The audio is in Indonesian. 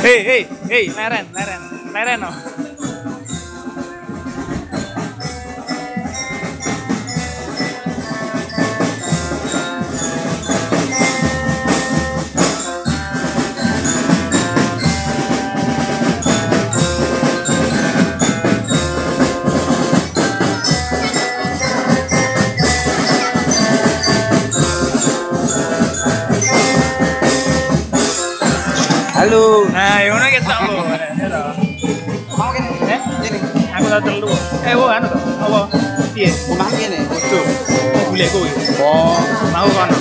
Hei, leren no. Halo. Nah, yang mana kita mau? Mau kene? Ini. Aku tak terlalu. Anu to. Apa? Piye? Omah kene. Tuh. Boleh kuwi. Oh, Mau kono.